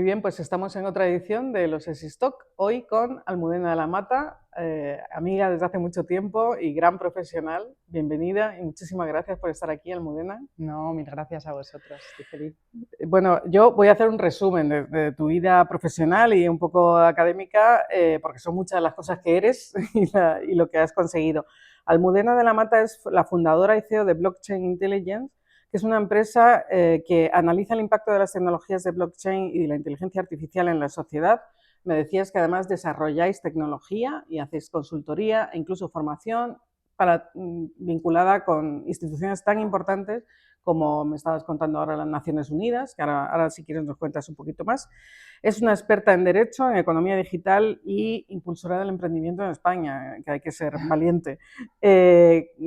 bien, pues estamos en otra edición de los ESIstock, hoy con Almudena de la Mata, amiga desde hace mucho tiempo y gran profesional. Bienvenida y muchísimas gracias por estar aquí, Almudena. No, mil gracias a vosotros, estoy feliz. Bueno, yo voy a hacer un resumen de tu vida profesional y un poco académica, porque son muchas las cosas que eres y lo que has conseguido. Almudena de la Mata es la fundadora y CEO de Blockchain Intelligence, que es una empresa que analiza el impacto de las tecnologías de blockchain y de la inteligencia artificial en la sociedad. Me decías que además desarrolláis tecnología y hacéis consultoría e incluso formación vinculada con instituciones tan importantes como me estabas contando ahora las Naciones Unidas, que ahora si quieres nos cuentas un poquito más. Es una experta en Derecho, en Economía Digital y impulsora del emprendimiento en España, que hay que ser valiente.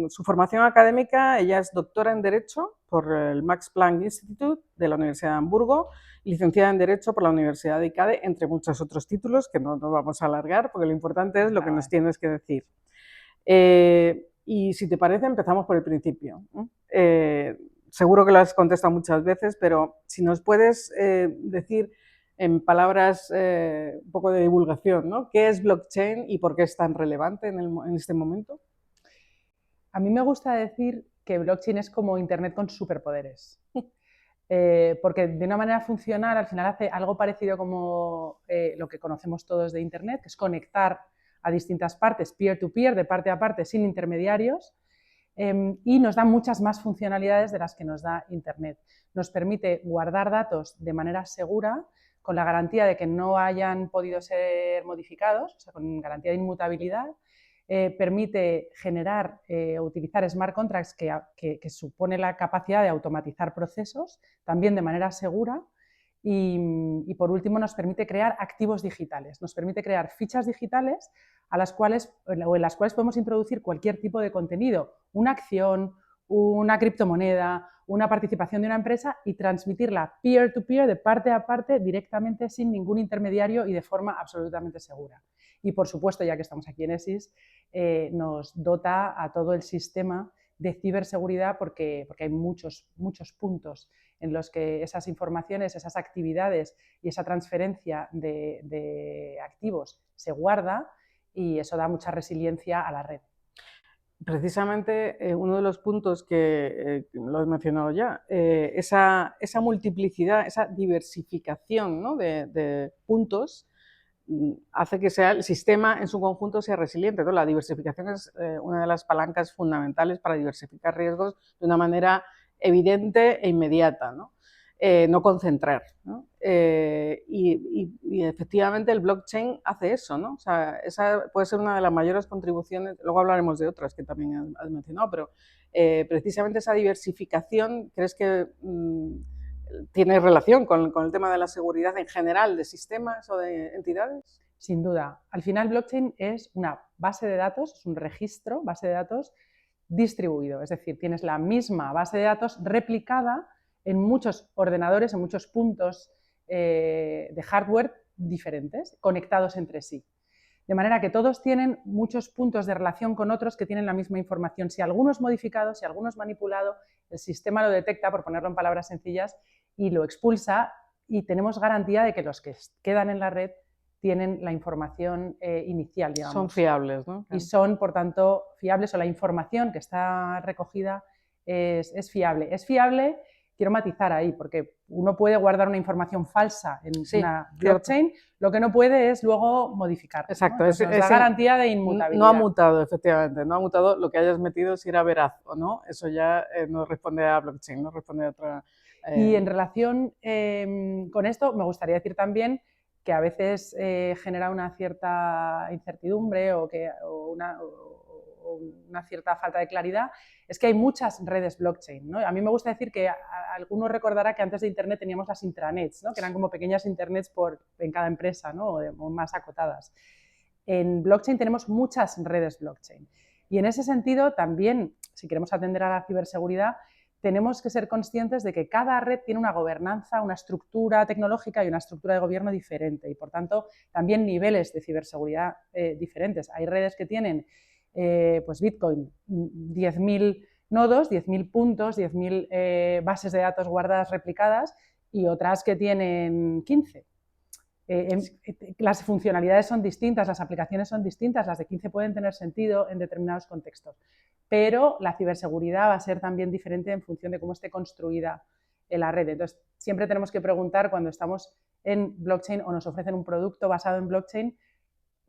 Su formación académica, ella es doctora en Derecho por el Max Planck Institute de la Universidad de Hamburgo, licenciada en Derecho por la Universidad de ICADE, entre muchos otros títulos que no vamos a alargar, porque lo importante es lo que nos tienes que decir. Y si te parece, empezamos por el principio. Seguro que lo has contestado muchas veces, pero si nos puedes decir en palabras un poco de divulgación, ¿no? ¿Qué es blockchain y por qué es tan relevante en este momento? A mí me gusta decir que blockchain es como Internet con superpoderes. Porque de una manera funcional al final hace algo parecido como lo que conocemos todos de Internet, que es conectar a distintas partes, peer-to-peer, de parte a parte, sin intermediarios, y nos da muchas más funcionalidades de las que nos da Internet. Nos permite guardar datos de manera segura, con la garantía de que no hayan podido ser modificados, o sea, con garantía de inmutabilidad. Permite generar o utilizar smart contracts que supone la capacidad de automatizar procesos, también de manera segura. Y por último nos permite crear activos digitales, nos permite crear fichas digitales en las cuales podemos introducir cualquier tipo de contenido, una acción, una criptomoneda, una participación de una empresa y transmitirla peer-to-peer, de parte a parte, directamente sin ningún intermediario y de forma absolutamente segura. Y por supuesto, ya que estamos aquí en ESIS, nos dota a todo el sistema de ciberseguridad porque hay muchos puntos en los que esas informaciones, esas actividades y esa transferencia de activos se guarda y eso da mucha resiliencia a la red. Precisamente uno de los puntos que lo has mencionado ya, esa multiplicidad, esa diversificación, ¿no? de puntos hace que sea el sistema en su conjunto sea resiliente. Entonces, la diversificación es una de las palancas fundamentales para diversificar riesgos de una manera evidente e inmediata, ¿no? No concentrar, ¿no? Y efectivamente el blockchain hace eso, ¿no? O sea, esa puede ser una de las mayores contribuciones, luego hablaremos de otras que también has mencionado, pero precisamente esa diversificación, ¿crees que tiene relación con el tema de la seguridad en general de sistemas o de entidades? Sin duda. Al final, blockchain es una base de datos, es un registro, base de datos distribuido. Es decir, tienes la misma base de datos replicada en muchos ordenadores, en muchos puntos de hardware diferentes, conectados entre sí. De manera que todos tienen muchos puntos de relación con otros que tienen la misma información. Si alguno es modificado, si alguno es manipulado, el sistema lo detecta, por ponerlo en palabras sencillas, y lo expulsa, y tenemos garantía de que los que quedan en la red tienen la información inicial, digamos. Son fiables, ¿no? Y son, por tanto, fiables, o la información que está recogida es fiable. Es fiable, quiero matizar ahí, porque uno puede guardar una información falsa en una blockchain, cierto. Lo que no puede es luego modificar. Exacto. ¿No? Nos da garantía de inmutabilidad. No ha mutado, efectivamente, no ha mutado lo que hayas metido, si era veraz o no, eso ya no responde a blockchain, no responde a otra... Y en relación con esto, me gustaría decir también que a veces genera una cierta incertidumbre o una cierta falta de claridad, es que hay muchas redes blockchain, ¿no? A mí me gusta decir que alguno recordará que antes de Internet teníamos las intranets, ¿no? Que eran como pequeñas internets en cada empresa, ¿no? o más acotadas. En blockchain tenemos muchas redes blockchain. Y en ese sentido también, si queremos atender a la ciberseguridad, tenemos que ser conscientes de que cada red tiene una gobernanza, una estructura tecnológica y una estructura de gobierno diferente y, por tanto, también niveles de ciberseguridad diferentes. Hay redes que tienen, pues Bitcoin, 10.000 nodos, 10.000 puntos, 10.000 bases de datos guardadas, replicadas, y otras que tienen 15. Las funcionalidades son distintas, las aplicaciones son distintas, las de 15 pueden tener sentido en determinados contextos, pero la ciberseguridad va a ser también diferente en función de cómo esté construida la red. Entonces, siempre tenemos que preguntar cuando estamos en blockchain o nos ofrecen un producto basado en blockchain,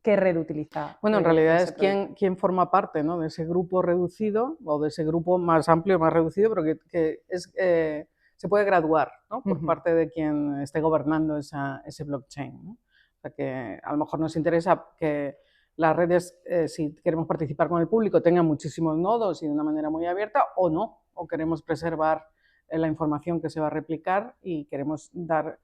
¿qué red utiliza? Bueno, en realidad es quién forma parte, ¿no?, de ese grupo reducido o de ese grupo más amplio, más reducido, pero que se puede graduar, ¿no?, por parte de quien esté gobernando ese blockchain, ¿no? O sea que a lo mejor nos interesa que las redes, si queremos participar con el público, tengan muchísimos nodos y de una manera muy abierta, o no, o queremos preservar la información que se va a replicar y queremos dar...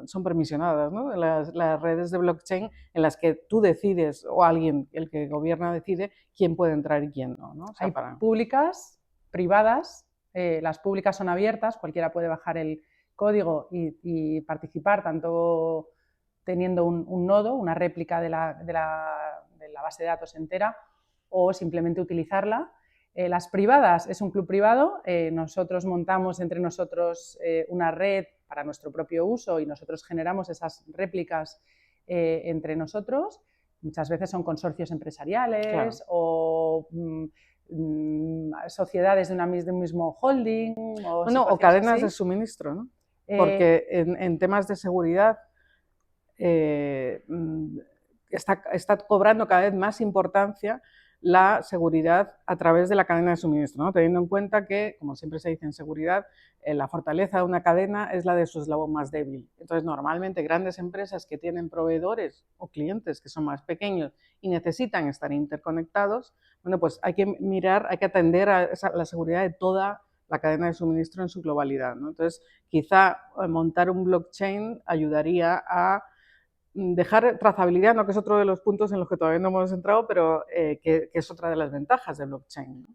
Son permisionadas, ¿no?, las redes de blockchain en las que tú decides, o alguien, el que gobierna, decide quién puede entrar y quién no, ¿no? O sea, hay públicas, privadas. Las públicas son abiertas, cualquiera puede bajar el código y participar, tanto teniendo un nodo, una réplica de la base de datos entera, o simplemente utilizarla. Las privadas es un club privado, nosotros montamos entre nosotros una red para nuestro propio uso y nosotros generamos esas réplicas entre nosotros. Muchas veces son consorcios empresariales, claro, o sociedades de un mismo holding. O cadenas así de suministro, ¿no? Porque en temas de seguridad está cobrando cada vez más importancia la seguridad a través de la cadena de suministro, ¿no?, teniendo en cuenta que, como siempre se dice en seguridad, la fortaleza de una cadena es la de su eslabón más débil. Entonces, normalmente grandes empresas que tienen proveedores o clientes que son más pequeños y necesitan estar interconectados, bueno, pues hay que mirar, hay que atender a la seguridad de toda la cadena de suministro en su globalidad, ¿no? Entonces, quizá montar un blockchain ayudaría a dejar trazabilidad, ¿no?, que es otro de los puntos en los que todavía no hemos entrado, pero que es otra de las ventajas del blockchain, ¿no?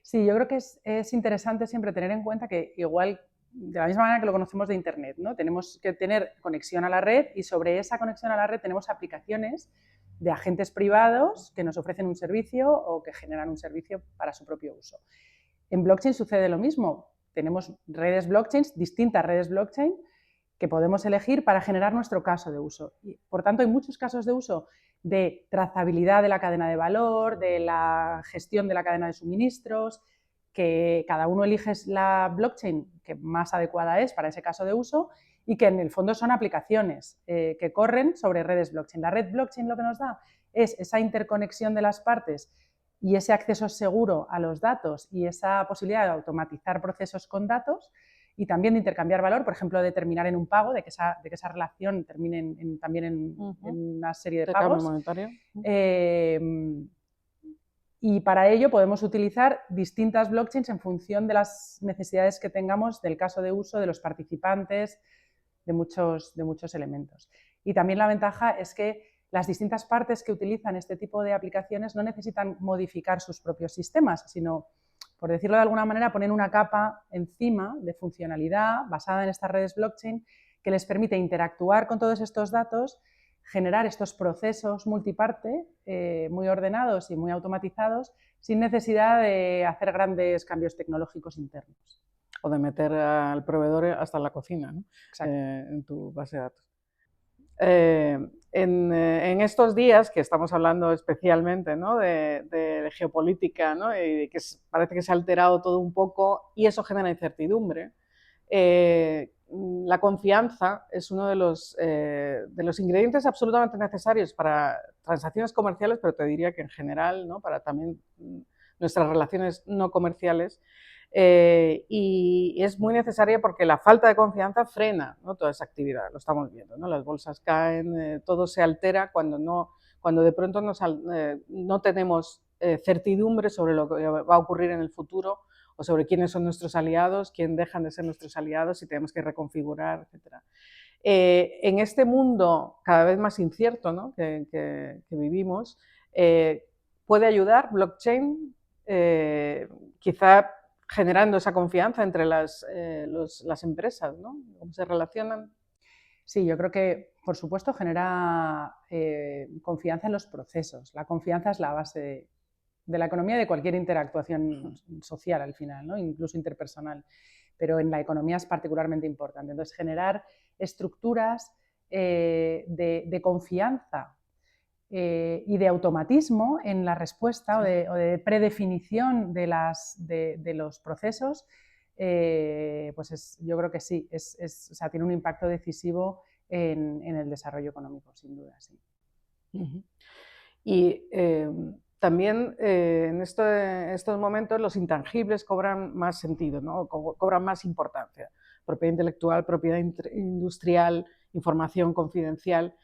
Sí, yo creo que es interesante siempre tener en cuenta que, igual, de la misma manera que lo conocemos de Internet, ¿no?, tenemos que tener conexión a la red, y sobre esa conexión a la red tenemos aplicaciones de agentes privados que nos ofrecen un servicio o que generan un servicio para su propio uso. En blockchain sucede lo mismo. Tenemos redes blockchain, distintas redes blockchain, que podemos elegir para generar nuestro caso de uso. Y, por tanto, hay muchos casos de uso de trazabilidad de la cadena de valor, de la gestión de la cadena de suministros, que cada uno elige la blockchain que más adecuada es para ese caso de uso, y que en el fondo son aplicaciones que corren sobre redes blockchain. La red blockchain lo que nos da es esa interconexión de las partes y ese acceso seguro a los datos y esa posibilidad de automatizar procesos con datos, y también de intercambiar valor, por ejemplo, de terminar en un pago, de que esa relación termine también en una serie de pagos. Monetario. Y para ello podemos utilizar distintas blockchains en función de las necesidades que tengamos, del caso de uso, de los participantes, de muchos elementos. Y también la ventaja es que las distintas partes que utilizan este tipo de aplicaciones no necesitan modificar sus propios sistemas, sino, por decirlo de alguna manera, poner una capa encima de funcionalidad basada en estas redes blockchain que les permite interactuar con todos estos datos, generar estos procesos multiparte muy ordenados y muy automatizados, sin necesidad de hacer grandes cambios tecnológicos internos. O de meter al proveedor hasta la cocina, ¿no?, en tu base de datos. En estos días que estamos hablando especialmente, ¿no?, de geopolítica, ¿no?, y que parece que se ha alterado todo un poco y eso genera incertidumbre, la confianza es uno de los ingredientes absolutamente necesarios para transacciones comerciales, pero te diría que en general, ¿no?, para también nuestras relaciones no comerciales. Y es muy necesaria porque la falta de confianza frena, ¿no?, toda esa actividad, lo estamos viendo, ¿no?, las bolsas caen, todo se altera cuando de pronto no tenemos certidumbre sobre lo que va a ocurrir en el futuro, o sobre quiénes son nuestros aliados, quién dejan de ser nuestros aliados y tenemos que reconfigurar, etc. En este mundo cada vez más incierto, ¿no?, que vivimos, puede ayudar blockchain, quizá generando esa confianza entre las empresas, ¿no?, cómo se relacionan. Sí, yo creo que, por supuesto, genera confianza en los procesos. La confianza es la base de la economía y de cualquier interactuación social al final, ¿no?, incluso interpersonal, pero en la economía es particularmente importante. Entonces, generar estructuras de confianza y de automatismo en la respuesta, Sí. o de predefinición de los procesos, pues yo creo que sí, o sea, tiene un impacto decisivo en el desarrollo económico, sin duda, sí. Ujú. Y también en estos momentos los intangibles cobran más sentido, ¿no? Cobran más importancia. Propiedad intelectual, propiedad industrial, información confidencial.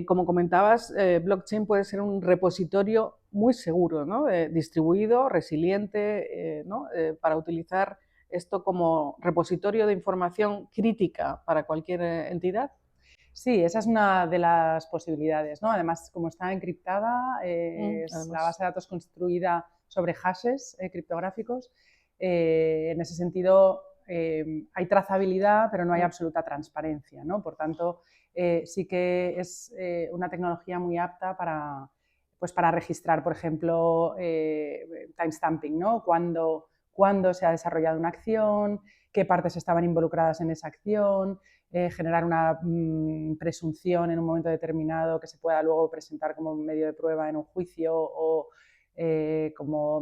Como comentabas, blockchain puede ser un repositorio muy seguro, ¿no? Distribuido, resiliente, ¿no? Para utilizar esto como repositorio de información crítica para cualquier entidad. Sí, esa es una de las posibilidades, ¿no? Además, como está encriptada, es la Además, base de datos construida sobre hashes criptográficos. En ese sentido, hay trazabilidad, pero no hay absoluta transparencia, ¿no? Por tanto, sí que es una tecnología muy apta pues para registrar, por ejemplo, timestamping, ¿no? Cuándo se ha desarrollado una acción, qué partes estaban involucradas en esa acción, generar una presunción en un momento determinado que se pueda luego presentar como medio de prueba en un juicio o como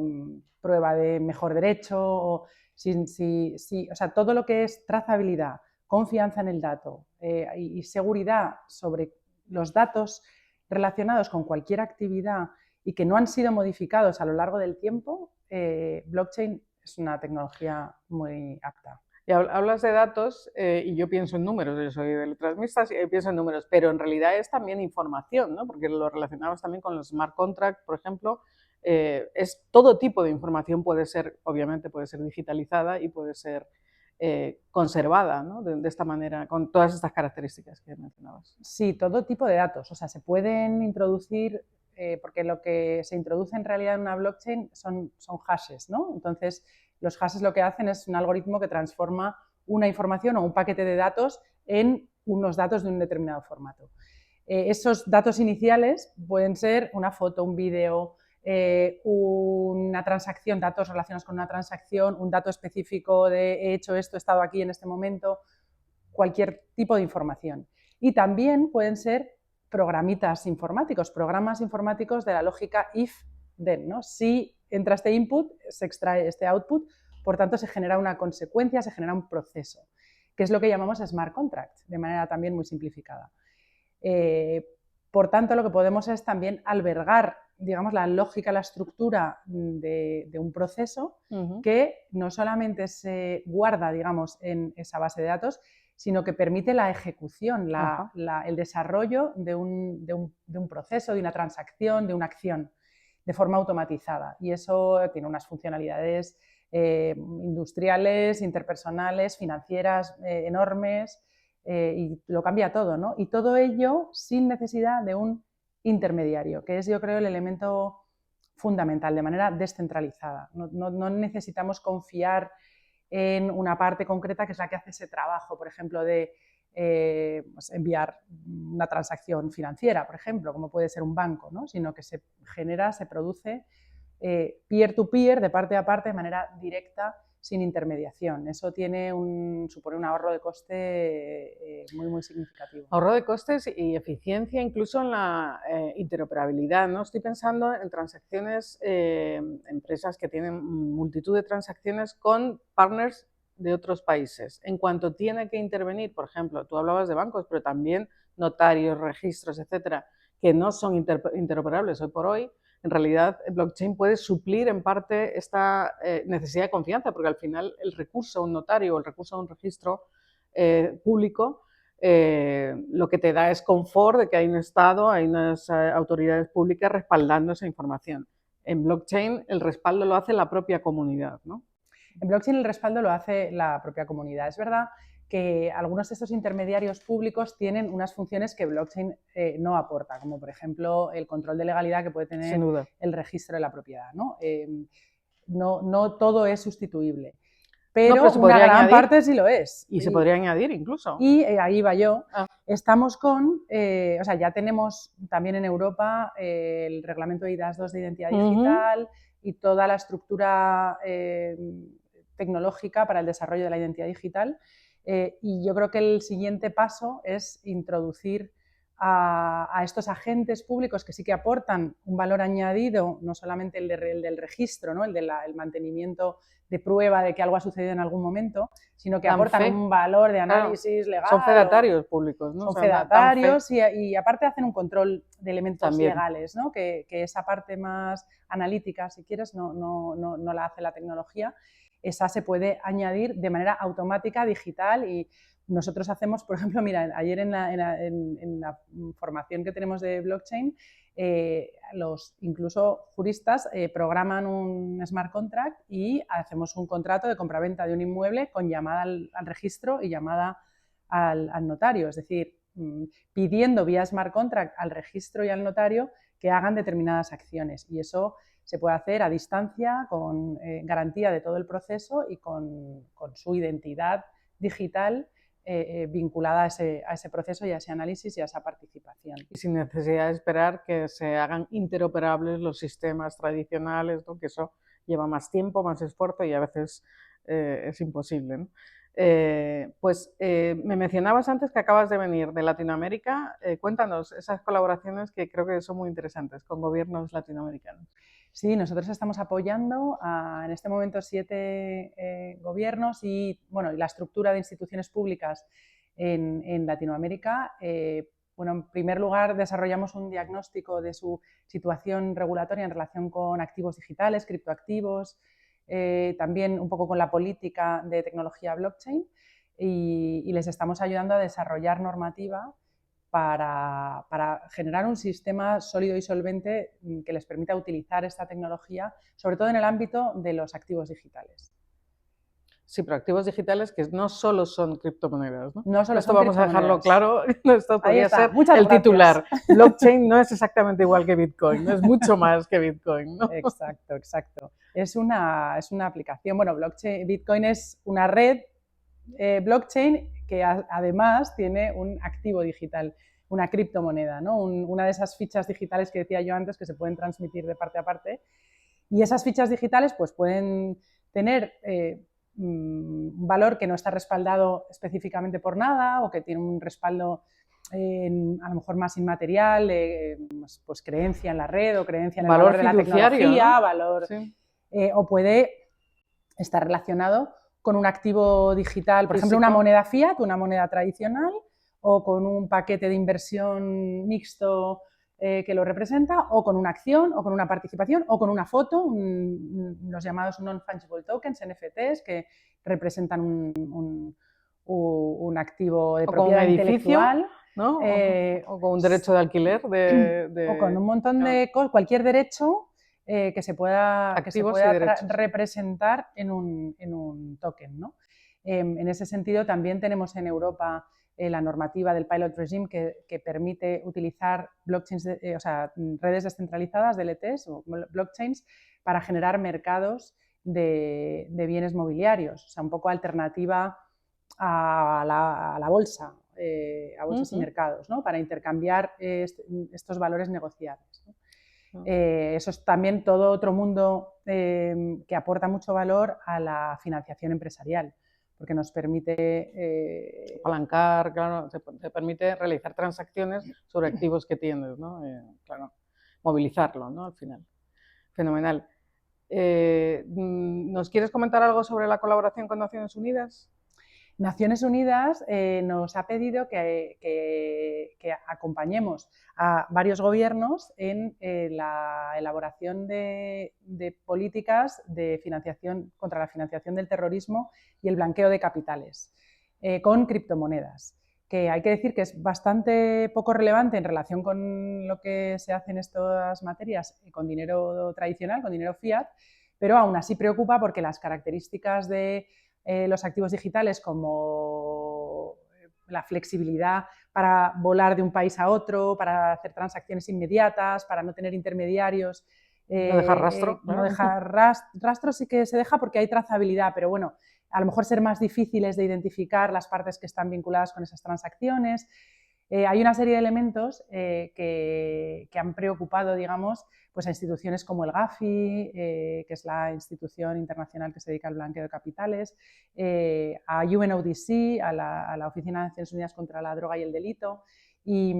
prueba de mejor derecho. O sea, todo lo que es trazabilidad, confianza en el dato y seguridad sobre los datos relacionados con cualquier actividad y que no han sido modificados a lo largo del tiempo, blockchain es una tecnología muy apta. Y hablas de datos y yo pienso en números, yo soy de letras mixtas y pienso en números, pero en realidad es también información, ¿no? Porque lo relacionamos también con los smart contracts, por ejemplo, es todo tipo de información puede ser, obviamente puede ser digitalizada y puede ser conservada, ¿no? De esta manera, con todas estas características que mencionabas. Sí, todo tipo de datos, o sea, se pueden introducir, porque lo que se introduce en realidad en una blockchain son hashes, ¿no? Entonces, los hashes lo que hacen es un algoritmo que transforma una información o un paquete de datos en unos datos de un determinado formato. Esos datos iniciales pueden ser una foto, un vídeo, una transacción, datos relacionados con una transacción, un dato específico de he hecho esto, he estado aquí en este momento, cualquier tipo de información. Y también pueden ser programitas informáticos, programas informáticos de la lógica if-then, ¿no? Si entra este input, se extrae este output, por tanto se genera una consecuencia, se genera un proceso, que es lo que llamamos smart contract, de manera también muy simplificada. Por tanto, lo que podemos es también albergar, digamos, la lógica, la estructura de un proceso que no solamente se guarda, digamos, en esa base de datos, sino que permite la ejecución, el desarrollo de un proceso, de una transacción, de una acción, de forma automatizada. Y eso tiene unas funcionalidades industriales, interpersonales, financieras enormes, y lo cambia todo, ¿no? Y todo ello sin necesidad de un intermediario, que es, yo creo, el elemento fundamental, de manera descentralizada. No necesitamos confiar en una parte concreta que es la que hace ese trabajo, por ejemplo, de pues enviar una transacción financiera, por ejemplo, como puede ser un banco, ¿no? Sino que se genera, se produce peer-to-peer, de parte a parte, de manera directa, sin intermediación. Eso supone un ahorro de coste muy, muy significativo. Ahorro de costes y eficiencia incluso en la interoperabilidad, ¿no? Estoy pensando en transacciones, empresas que tienen multitud de transacciones con partners de otros países. En cuanto tiene que intervenir, por ejemplo, tú hablabas de bancos, pero también notarios, registros, etcétera, que no son interoperables hoy por hoy, en realidad blockchain puede suplir en parte esta necesidad de confianza, porque al final el recurso a un notario o el recurso a un registro público lo que te da es confort de que hay un Estado, hay unas autoridades públicas respaldando esa información. En blockchain el respaldo lo hace la propia comunidad, ¿no? En blockchain el respaldo lo hace la propia comunidad. Es verdad que algunos de estos intermediarios públicos tienen unas funciones que blockchain no aporta, como por ejemplo el control de legalidad que puede Sin tener duda. el registro de la propiedad, ¿no? No todo es sustituible, No, pero pero se una podría gran añadir parte sí lo es. y se podría añadir incluso. Y ahí va yo. Ah, Estamos o sea, ya tenemos también en Europa el reglamento IDAS 2 de identidad digital y toda la estructura tecnológica para el desarrollo de la identidad digital. Y yo creo que el siguiente paso es introducir a estos agentes públicos que sí que aportan un valor añadido, no solamente el del registro, ¿no? el mantenimiento de prueba de que algo ha sucedido en algún momento, sino que aportan un valor de análisis legal. Son fedatarios públicos, ¿no? Son fedatarios y aparte hacen un control de elementos también legales, ¿no? Que esa parte más analítica, si quieres, no la hace la tecnología. Esa se puede añadir de manera automática, digital, y nosotros hacemos, por ejemplo, mira, ayer en la formación que tenemos de blockchain, los incluso juristas programan un smart contract y hacemos un contrato de compraventa de un inmueble con llamada al registro y llamada al notario, es decir, pidiendo vía smart contract al registro y al notario que hagan determinadas acciones, y eso se puede hacer a distancia con garantía de todo el proceso y con su identidad digital vinculada a ese proceso y a ese análisis y a esa participación. Y sin necesidad de esperar que se hagan interoperables los sistemas tradicionales, ¿no? Que eso lleva más tiempo, más esfuerzo y a veces es imposible, ¿no? Me mencionabas antes que acabas de venir de Latinoamérica. Cuéntanos esas colaboraciones que creo que son muy interesantes con gobiernos latinoamericanos. Sí, nosotros estamos apoyando en este momento 7 gobiernos y la estructura de instituciones públicas en Latinoamérica. En primer lugar, desarrollamos un diagnóstico de su situación regulatoria en relación con activos digitales, criptoactivos, también un poco con la política de tecnología blockchain, y les estamos ayudando a desarrollar normativa para generar un sistema sólido y solvente que les permita utilizar esta tecnología, sobre todo en el ámbito de los activos digitales. Sí, pero activos digitales que no solo son criptomonedas, ¿no? No solo esto son vamos a dejarlo claro, esto podría ser el titular. Blockchain no es exactamente igual que Bitcoin, no es mucho más que Bitcoin, ¿no? Exacto, exacto. Es una aplicación, Bitcoin es una red blockchain que además tiene un activo digital, una criptomoneda, ¿no? Una de esas fichas digitales que decía yo antes que se pueden transmitir de parte a parte, y esas fichas digitales pues pueden tener un valor que no está respaldado específicamente por nada, o que tiene un respaldo a lo mejor más inmaterial, pues creencia en la red o creencia en el valor de la tecnología, ¿no? Valor, sí. O puede estar relacionado con un activo digital, por ejemplo, una moneda fiat, una moneda tradicional, o con un paquete de inversión mixto que lo representa, o con una acción, o con una participación, o con una foto, los llamados non-fungible tokens, NFTs, que representan un activo de propiedad intelectual, ¿no? O con un derecho de alquiler. O con un montón de cosas, cualquier derecho que se pueda representar en un token, ¿no? En ese sentido, también tenemos en Europa la normativa del Pilot Regime que permite utilizar blockchains, redes descentralizadas, DLTs o blockchains, para generar mercados de bienes mobiliarios, o sea, un poco alternativa a la bolsa, a bolsas y mercados, ¿no? Para intercambiar estos valores negociables, ¿no? Eso es también todo otro mundo que aporta mucho valor a la financiación empresarial, porque nos permite apalancar, claro, te permite realizar transacciones sobre activos que tienes, ¿no? Claro, movilizarlo, ¿no? Al final. Fenomenal. ¿Nos quieres comentar algo sobre la colaboración con Naciones Unidas? Naciones Unidas nos ha pedido que acompañemos a varios gobiernos en la elaboración de políticas de financiación contra la financiación del terrorismo y el blanqueo de capitales con criptomonedas, que hay que decir que es bastante poco relevante en relación con lo que se hace en estas materias con dinero tradicional, con dinero fiat, pero aún así preocupa porque las características de los activos digitales, como la flexibilidad para volar de un país a otro, para hacer transacciones inmediatas, para no tener intermediarios. No dejar rastro. No dejar rastro sí que se deja porque hay trazabilidad, pero bueno, a lo mejor ser más difíciles de identificar las partes que están vinculadas con esas transacciones. Hay una serie de elementos que han preocupado, digamos, pues a instituciones como el GAFI, que es la institución internacional que se dedica al blanqueo de capitales, a UNODC, a la Oficina de Naciones Unidas contra la Droga y el Delito, y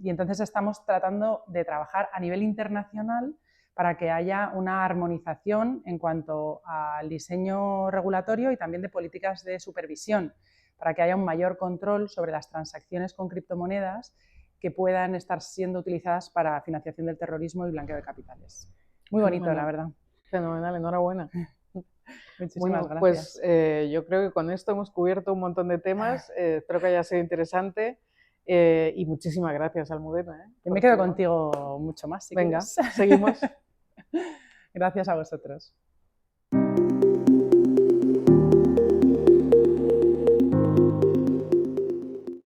entonces estamos tratando de trabajar a nivel internacional para que haya una armonización en cuanto al diseño regulatorio y también de políticas de supervisión, para que haya un mayor control sobre las transacciones con criptomonedas que puedan estar siendo utilizadas para financiación del terrorismo y blanqueo de capitales. Muy bonito, la verdad. Fenomenal, enhorabuena. Muchísimas gracias. Pues yo creo que con esto hemos cubierto un montón de temas, espero que haya sido interesante y muchísimas gracias, Almudena. Yo me quedo contigo mucho más, si Venga, quieres. seguimos. Gracias a vosotros.